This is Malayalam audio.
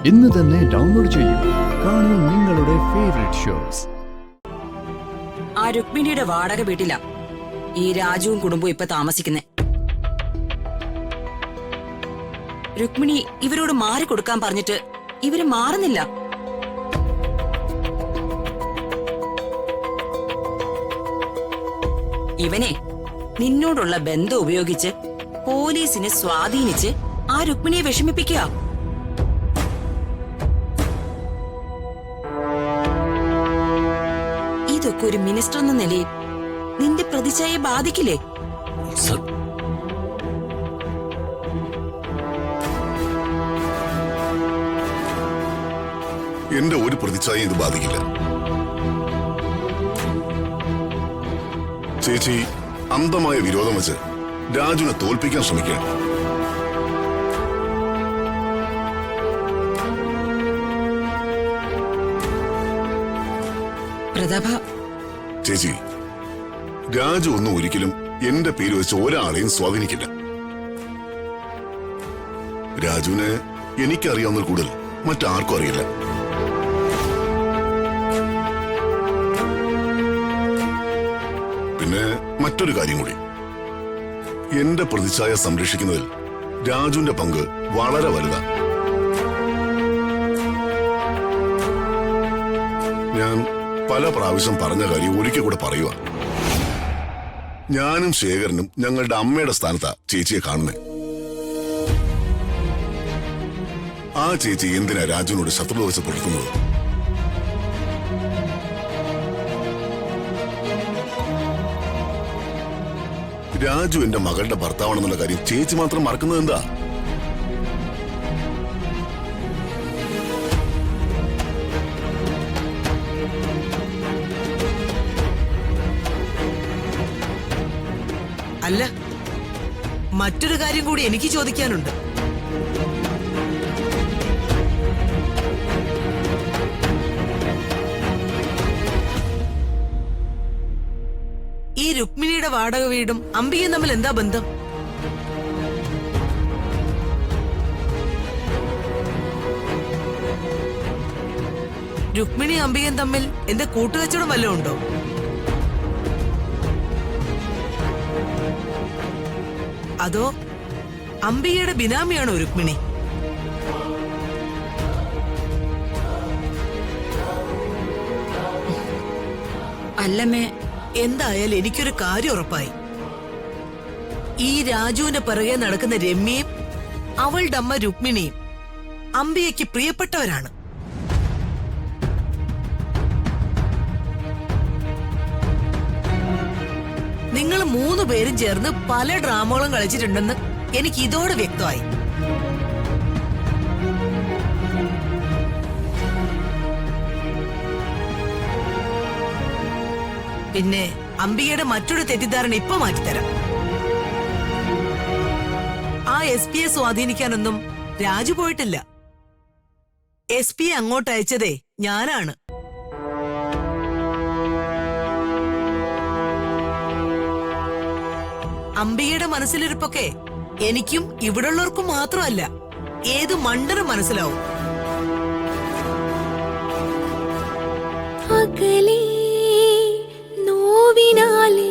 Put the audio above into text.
ഇന്ന് തന്നെ ഡൗൺലോഡ് ചെയ്യൂ. കാണൂ നിങ്ങളുടെ ഫേവറേറ്റ് ഷോസ്. ആ രുക്മിണിയുടെ വാടക വീട്ടില ഈ രാജുവും കുടുംബവും ഇപ്പൊ താമസിക്കുന്നേ. രുക്മിണി ഇവരോട് മാറി കൊടുക്കാൻ പറഞ്ഞിട്ട് ഇവര് മാറുന്നില്ല. ഇവനെ നിന്നോടുള്ള ബന്ധം ഉപയോഗിച്ച് പോലീസിനെ സ്വാധീനിച്ച് ആ രുക്മിണിയെ വിഷമിപ്പിക്കുക. ഇതൊക്കെ ഒരു മിനിസ്റ്റർ എന്ന നിലയിൽ നിന്റെ പ്രതിച്ഛായയെ ബാധിക്കില്ലേ? എന്റെ ഒരു പ്രതിച്ഛായ ഇത് ബാധിക്കില്ല. ചേച്ചി അന്ധമായ വിരോധം വെച്ച് രാജുവിനെ തോൽപ്പിക്കാൻ ശ്രമിക്കുകയാണ്. ചേച്ചി, രാജു ഒന്നും ഒരിക്കലും എന്റെ പേര് വെച്ച് ഒരാളെയും സ്വാധീനിക്കില്ല. രാജുവിനെ എനിക്കറിയാവുന്നതിൽ കൂടുതൽ മറ്റാർക്കും അറിയില്ല. പിന്നെ മറ്റൊരു കാര്യം കൂടി, എന്റെ പ്രതിച്ഛായ സംരക്ഷിക്കുന്നതിൽ രാജുവിന്റെ പങ്ക് വളരെ വലുതാണ്. ഞാൻ പല പ്രാവശ്യം പറഞ്ഞ കാര്യം ഒരിക്കൽ കൂടെ പറയുക. ഞാനും ശേഖരനും ഞങ്ങളുടെ അമ്മയുടെ സ്ഥാനത്താ ചേച്ചിയെ കാണുന്നേ. ആ ചേച്ചി എന്തിനാ രാജുവിനോട് ശത്രുത വെച്ച് പുലർത്തുന്നത്? രാജു എന്റെ മകളുടെ ഭർത്താവാണെന്നുള്ള കാര്യം ചേച്ചി മാത്രം മറക്കുന്നത് എന്താ? അല്ല, മറ്റൊരു കാര്യം കൂടി എനിക്ക് ചോദിക്കാനുണ്ട്. ഈ രുക്മിണിയുടെ വാടക വീടും അംബികയും തമ്മിൽ എന്താ ബന്ധം? രുക്മിണി അംബികയും തമ്മിൽ എന്റെ കൂട്ടുകച്ചവടം വല്ലതും ഉണ്ടോ? അതോ അംബികയുടെ ബിനാമിയാണോ രുക്മിണി? അല്ലമ്മേ, എന്തായാലും എനിക്കൊരു കാര്യം ഉറപ്പായി. ഈ രാജുവിന്റെ പിറകെ നടക്കുന്ന രമ്യയും അവളുടെ അമ്മ രുക്മിണിയും അംബികയ്ക്ക് പ്രിയപ്പെട്ടവരാണ്. നിങ്ങൾ 3 പേരും ചേർന്ന് പല ഡ്രാമകളും കളിച്ചിട്ടുണ്ടെന്ന് എനിക്ക് ഇതോടെ വ്യക്തമായി. പിന്നെ അംബികയുടെ മറ്റൊരു തെറ്റിദ്ധാരണ ഇപ്പൊ മാറ്റിത്തരാം. ആ SP സ്വാധീനിക്കാനൊന്നും രാജു പോയിട്ടില്ല. SP അങ്ങോട്ട് അയച്ചതേ ഞാനാണ്. അംബികയുടെ മനസ്സിലിരിപ്പൊക്കെ എനിക്കും ഇവിടുള്ളവർക്കും മാത്രമല്ല, ഏത് മണ്ടനും മനസ്സിലാവും. അകലേ നോവിനാലേ